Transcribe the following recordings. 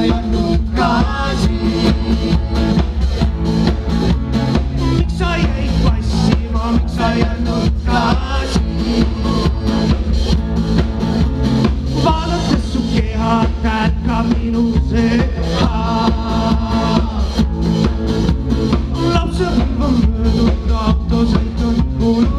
jäänud gaasi? Miks sa jäid passima, miks sa jäänud gaasi? Vaadates su keha, tärkab minu seha. Lapsepõlv on möödunud, autosõit on kulunenud.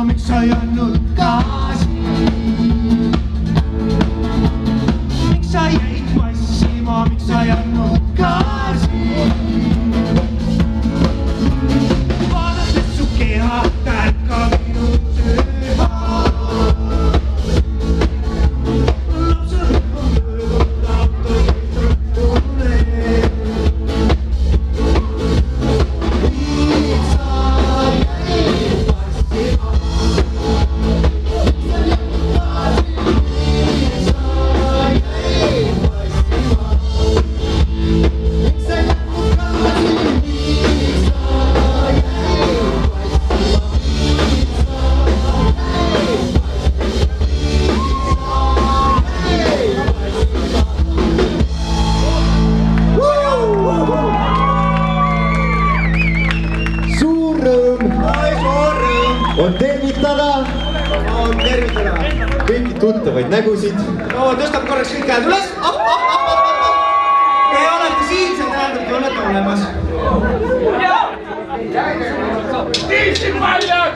Miks sa jäänud gaasi? Miks sa jäid passima, miks sa jäänud gaasi? Vaadates su keha, tärkab minu seha. Lapsepõlv on möödunud, autosõit on kulunenud. Miks sa jäid passima? On tervitada kõiki tuttavaid nägusid. No tõstab korraks kõik käed üles. Te olete siin, see tähendab, te olete olemas. Tiisi paljad!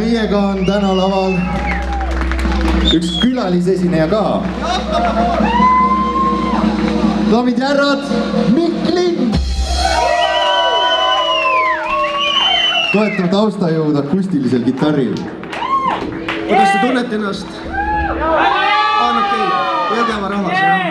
meiega on täna laval üks külalisesineja ka. Daamid ja härrad, Mikk Lind! Toetame taustajõud akustilisel kitarril. Kuidas te tunnete ennast? On okei, Jõgeva rahvas, jah?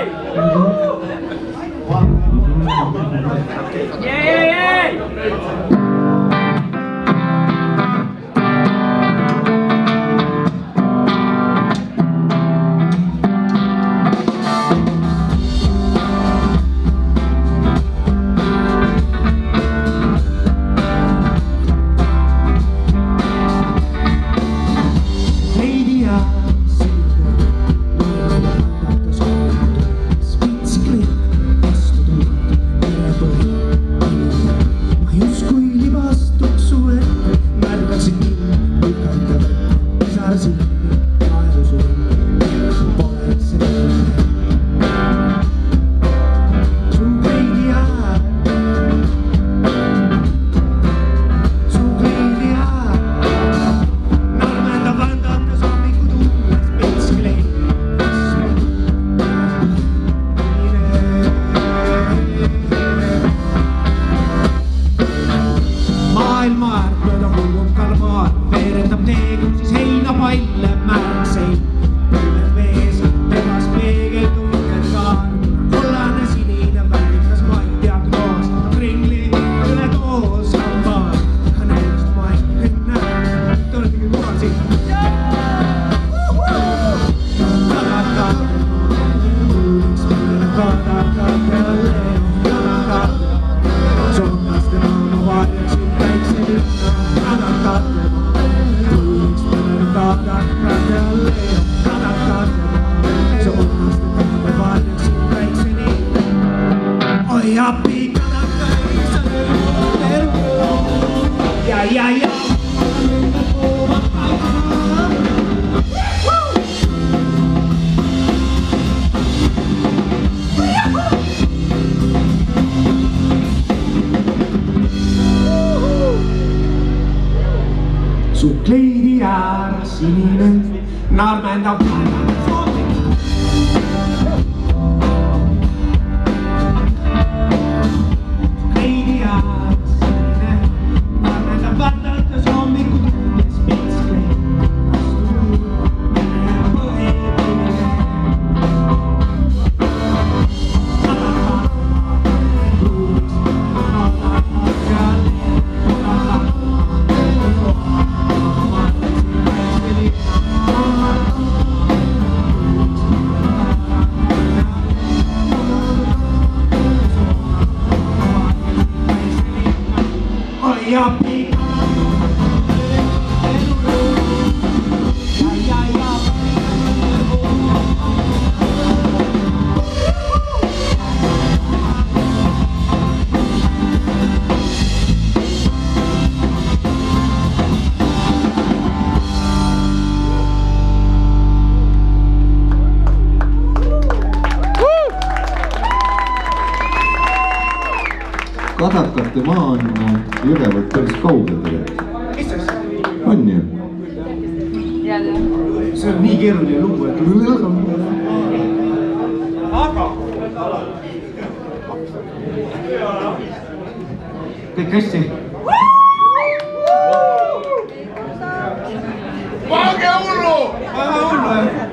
Su kleidi äär sininen, narmendab Kadakate maa on Jõgevalt päris kaugel tegelikult. Mis see? On ju? See on nii keeruline lugu, et aga kõik hästi. Pange hullu!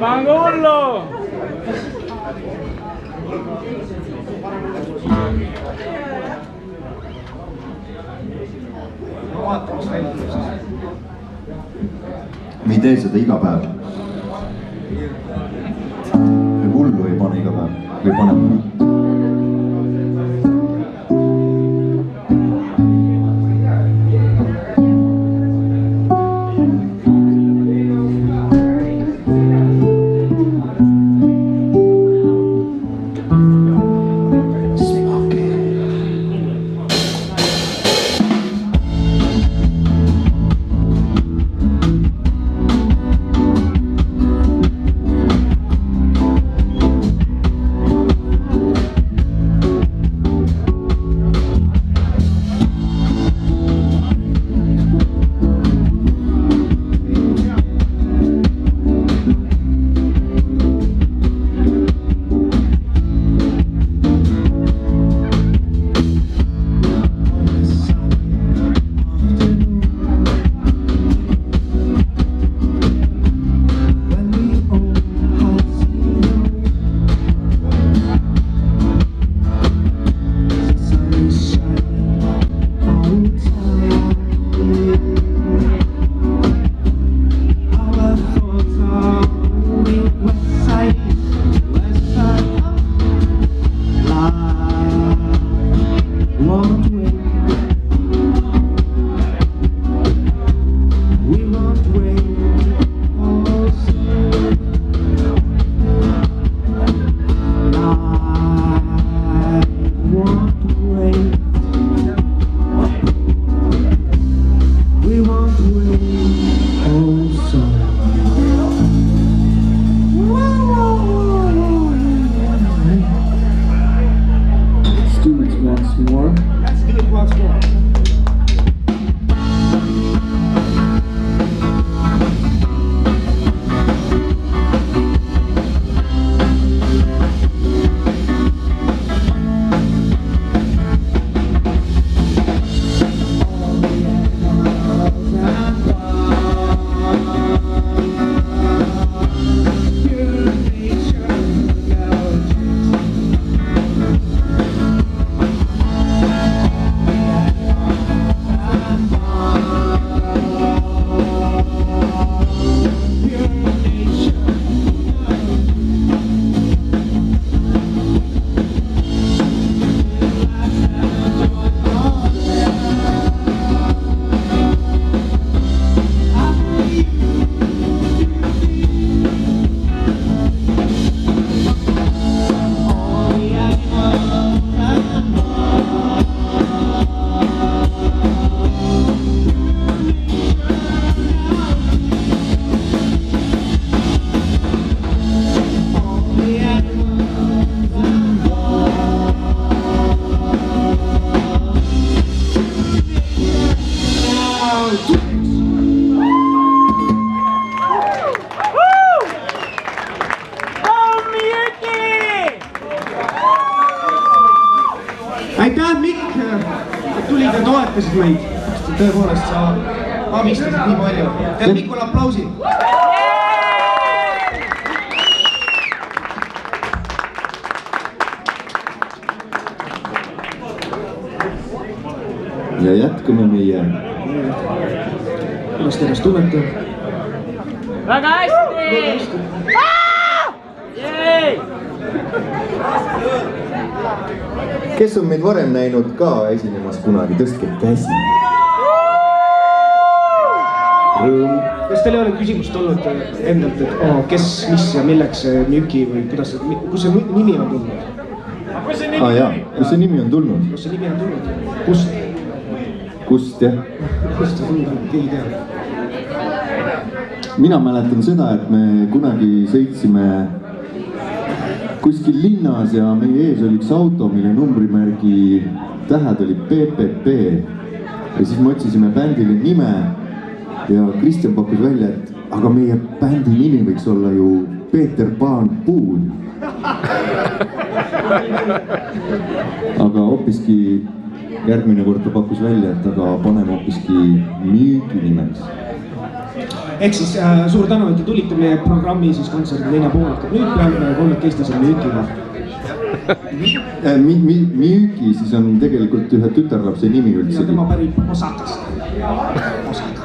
Pange hullu! Me ei tee seda iga päev. Hullu ei pane iga päev. Või paneme. amistasid meid. Tõepoolest, sa amistasid nii palju. Tead Mikul aplausi. Ja jätkame meie. Kuidas te ennast tunnete? Väga hästi! Kes on meid varem näinud ka esinemas kunagi, tõstke käsi. Rõõm. Kas teil ei ole küsimust olnud endalt, et kes, mis ja milleks see Müüki või kus see nimi on tulnud? Jaa, kus see nimi on tulnud? Kus see nimi on tulnud? Kust? Kust, jah? Kust see tulnud? Keegi teab. Mina mäletan seda, et me kunagi sõitsime kuskil linnas ja meie ees oli üks auto, mille numbrimärgi tähed oli PPP. Ja siis me otsisime bändile nime ja Kristjan pakkus välja, et aga meie bändi nimi võiks olla ju Peeter Pan Puun. Aga hoopiski järgmine kord ta pakkus välja, et aga paneme hoopiski Müügi nimeks. Ehk siis suur tänu, et te tulite meie programmi siis kontserdi teine pool hakkab nüüd peale kolmekesti seal Müügiga. Müügi siis on tegelikult ühe tütarlapse nimi üldse. Ja tema pärib Osakast. Osaka.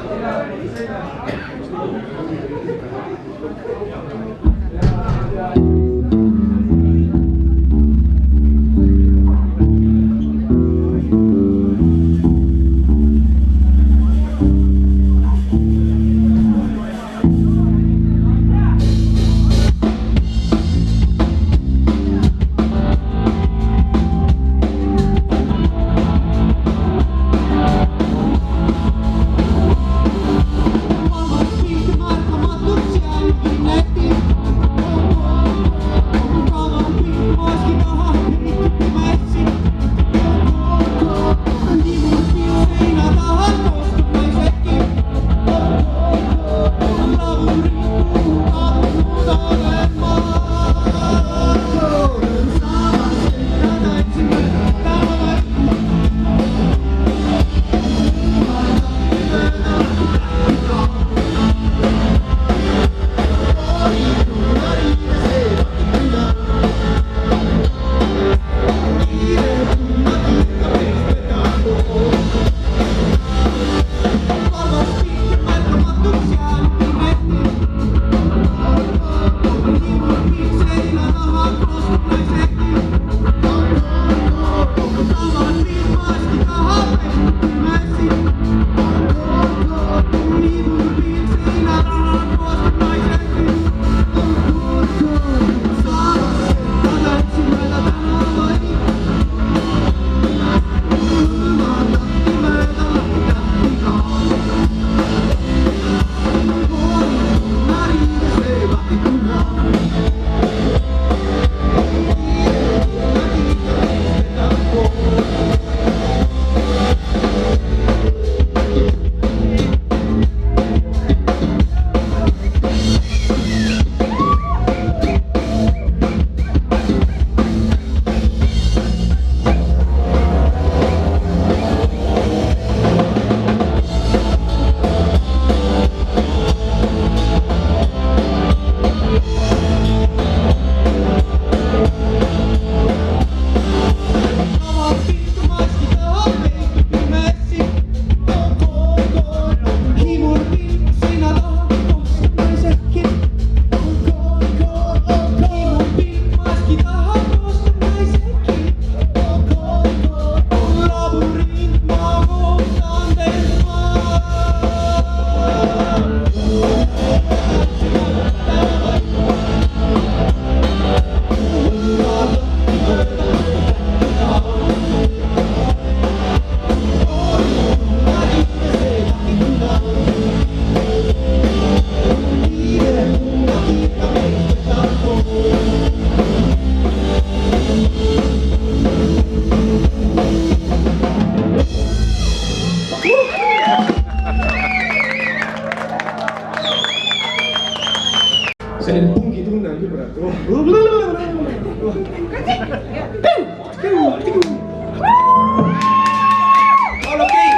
selline pungi tunne on küll praegu. All okei,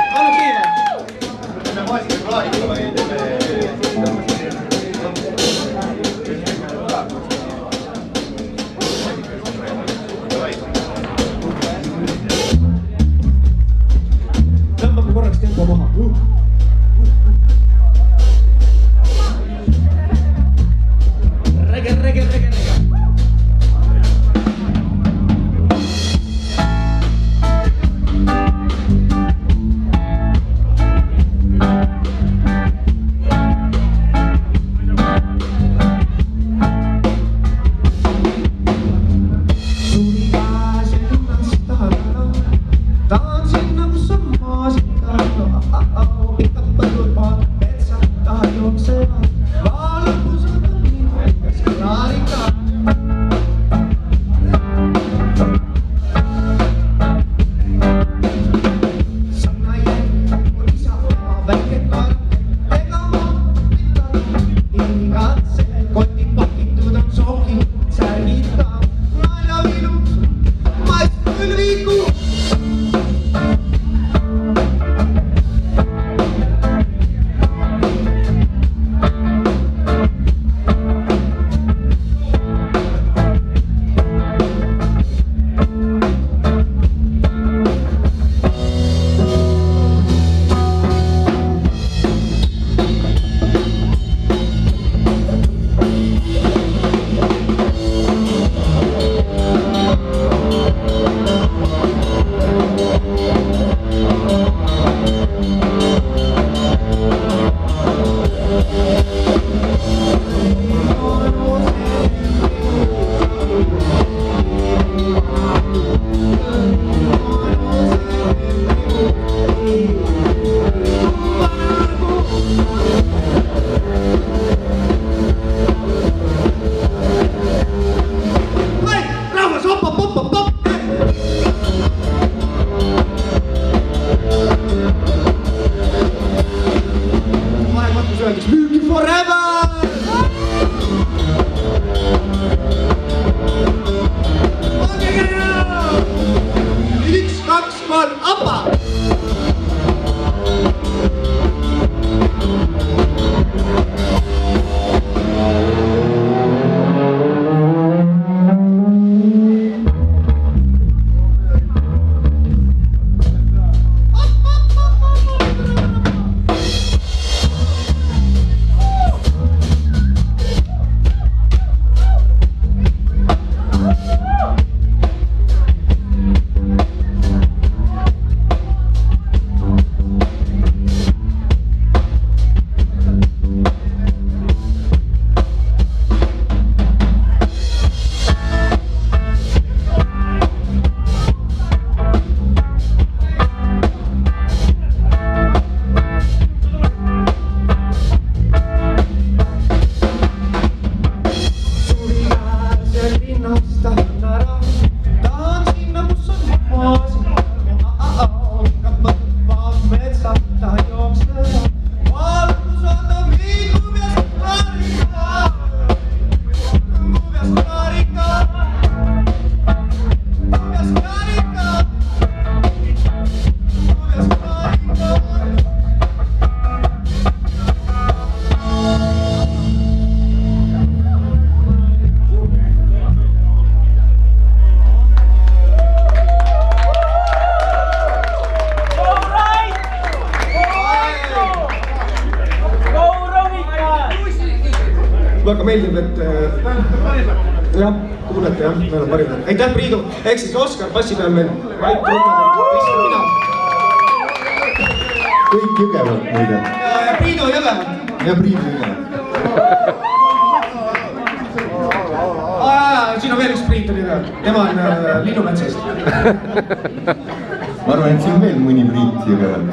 väga meeldib, et jah, kuulete jah, me oleme parimad. Aitäh, Priidu! Ehk siis Oskar bassi peal meil, Mait Trummader, Kristjan mina. kõik Jõgevalt muide. Priidu Jõgevalt. Ja Priidu Jõgevalt. Siin on veel üks Priit on Jõgevalt, tema on Linnumetsast. Ma arvan, et siin on veel mõni Priit Jõgevalt.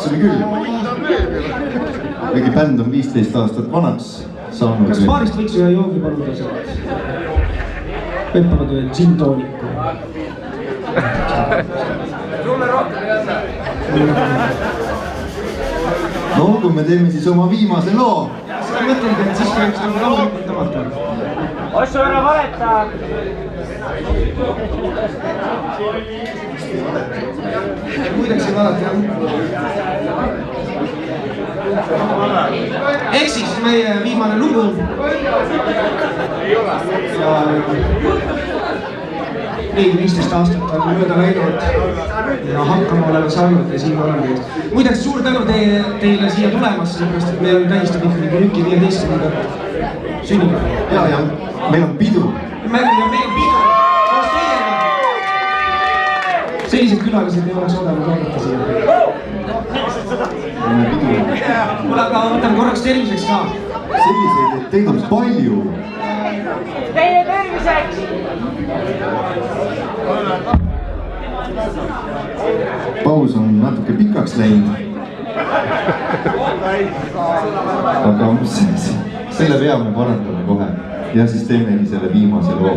Läks oli küll. Kuigi bänd on 15 aastat vanaks saanud. Kas baarist võiks ühe joogi paluda sealt? Peppavad veel džintooniku. Sulle rohkem ei anna. No kui me teeme siis oma viimase loo. Seda mõtlengi, et siis võiks nagu rahulikult tõmmata. Ossu ära valeta! Muideks ei valeta, jah. Ehk siis meie viimane lugu. Nii 15 aastat on mööda läinud ja hakkama oleme saanud ja siin oleme nüüd. Muideks suur tänu teile siia tulemast, sellepärast et me tähistame ikkagi Rüki 15. sünnipäeva. Ja meil on pidu. Meil on pidu koos teiega. Sellised külalised ei oleks oodanud oodata siia. Meil on pidu. Kuule, aga võtame korraks terviseks ka. Selliseid teid on palju. Teie terviseks! Paus on natuke pikaks läinud. Aga selle vea me parandame kohe ja siis teemegi selle viimase loo.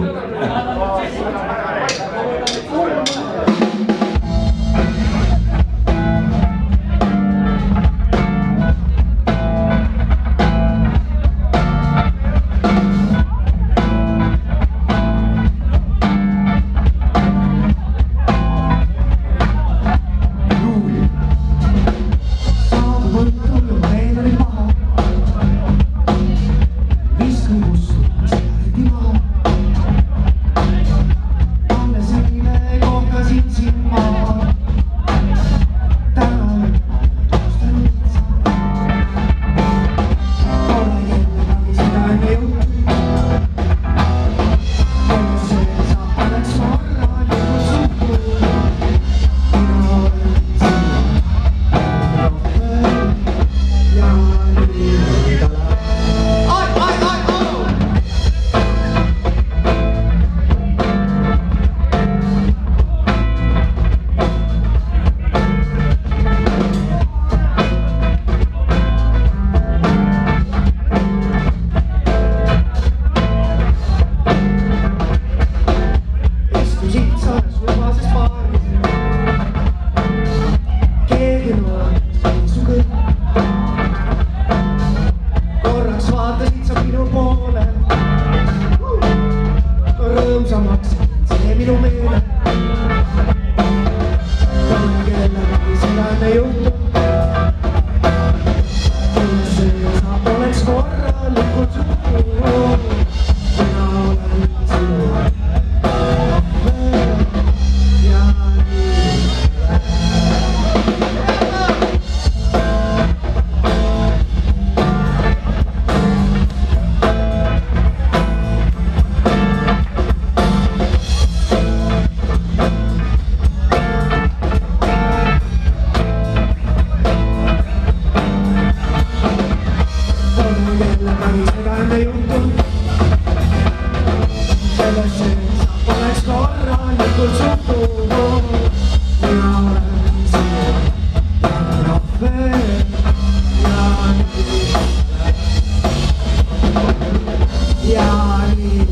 käände juhtu. Sa oleks korralikult suhu, mina olen sinu ja nii.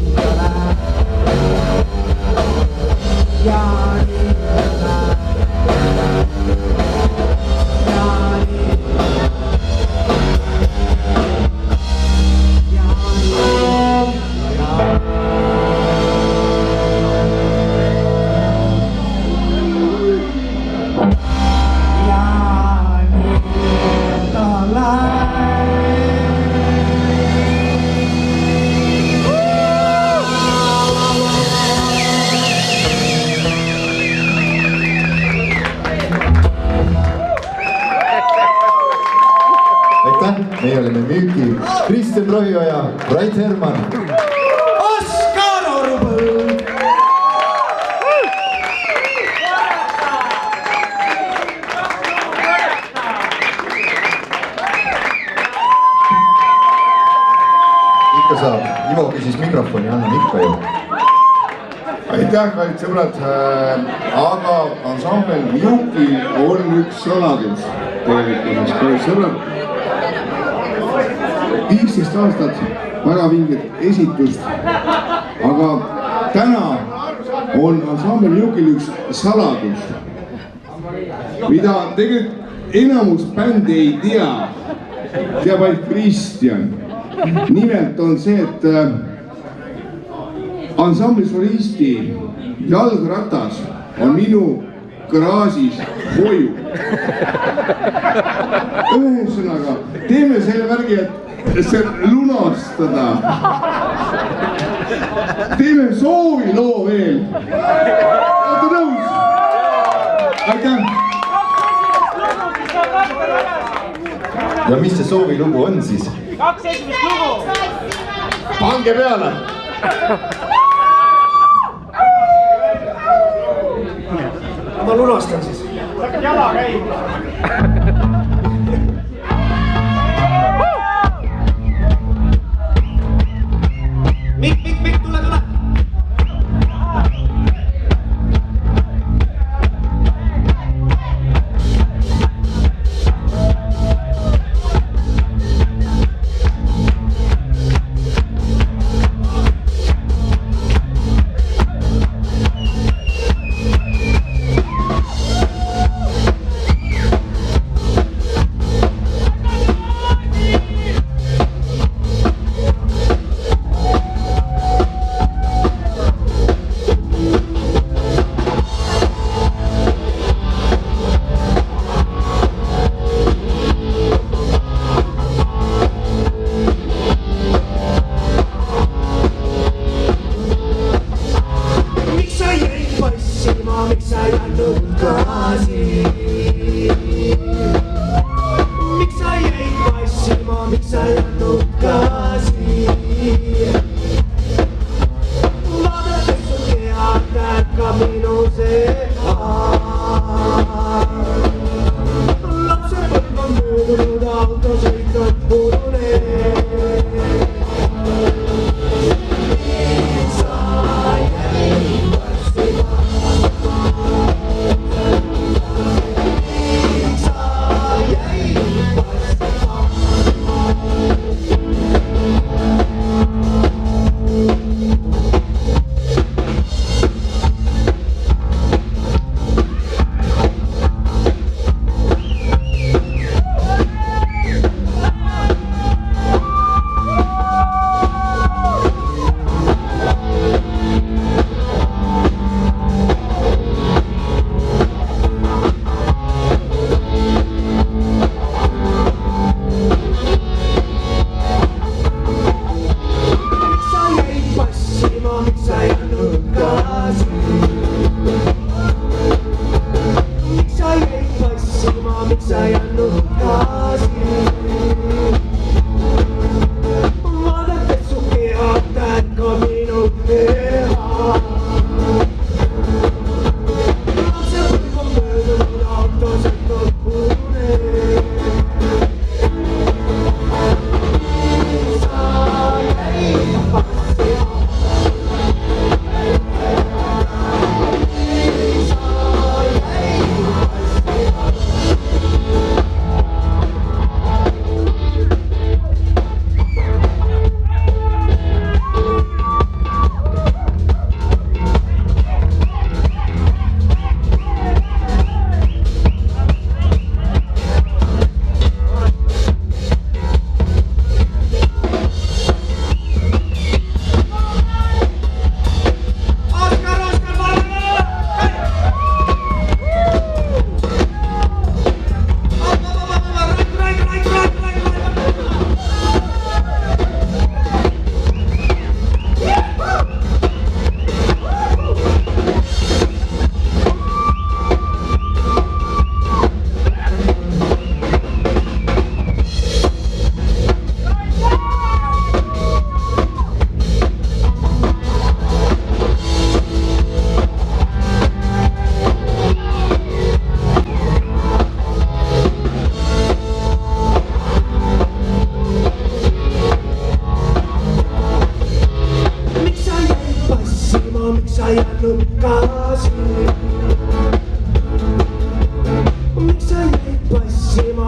Meie olime Müüki, Kristjan Rohioja, Rait Herman. Oskar Orpõld. Ikka saab, Ivo küsis mikrofoni, annan ikka ju. Aitäh, kallid sõbrad, aga ansambel Müüki on üks saladus tegelikult, kallid sõbrad. 15 aastat väga vinget esitust, aga täna on ansambel Müükil üks saladus, mida tegelikult enamus bändi ei tea, teab ainult Kristjan. Nimelt on see, et ansambli solisti jalgratas on minu garaažis hoiu. Ühesõnaga, teeme selle värgi, et see lunastada. Teeme sooviloo veel. Olete nõus? Aitäh! Ja mis see soovilugu on siis? 2 esimest lugu! Pange peale! Ma lunastan siis. Hakkad jala käima! Mikk, tule!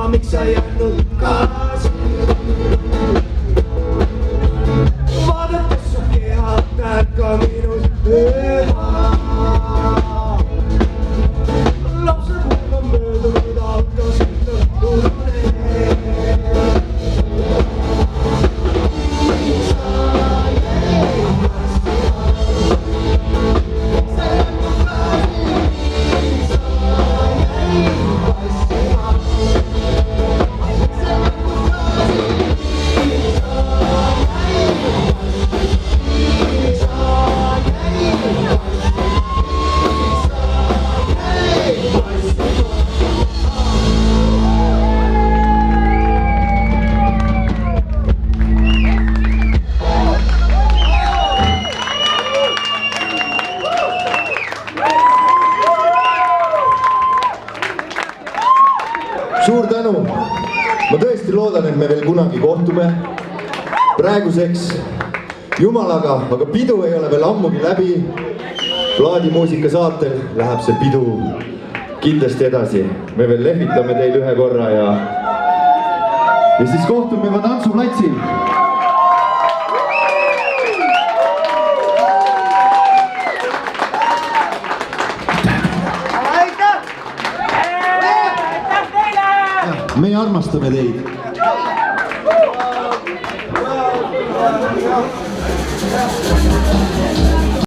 ema, miks sa ei jätnud kaasa? Vaadates su keha, näed ka minus üha. Lapsepõlv on möödunud, autosid lõhkunud. Suur tänu! Ma tõesti loodan, et me veel kunagi kohtume. Praeguseks jumalaga, aga pidu ei ole veel ammugi läbi. Plaadimuusika saatel läheb see pidu kindlasti edasi. Me veel lehvitame teil ühe korra ja siis kohtume juba tantsuplatsil. Meie armastame teid.